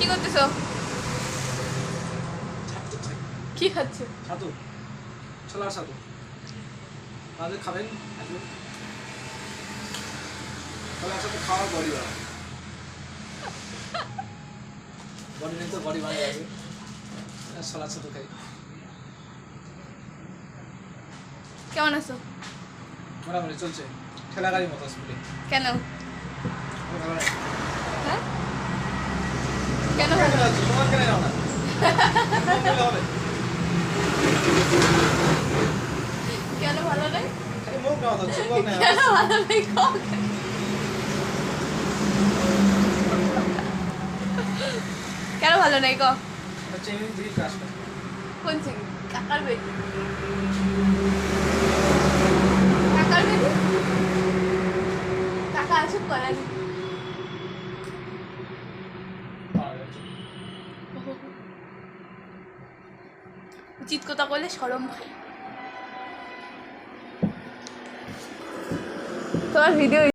কি করতেছো? কি খাচ্ছ? ছাতু, ছোলার ছাতু। তাহলে খাবেন একটু ছোলার ছাতু খাওয়ার বডি বাড়ায়। বডি নেই তো বডি বাড়ায় যাবে। ছোলার ছাতু খাই। কেমন আছো? মোটামুটি চলছে, ঠেলা গাড়ির মতো স্পিডে। কেন? ভালো লাগে। হ্যাঁ কেন ভালো? তোমার কেন যাও না? হবে কেন ভালো নেই? এই মুখ না হতো চুলক না। কেন ভালো নেই? কেন ভালো নেই? চেঞ্জিং দিকে কাজ করে। কোন চিংড়ি? কাকার বেটি? কাকার বেটি? কাকা আসুক করানি। উচিত কথা বললে শরম খাই। তোমার ভিডিও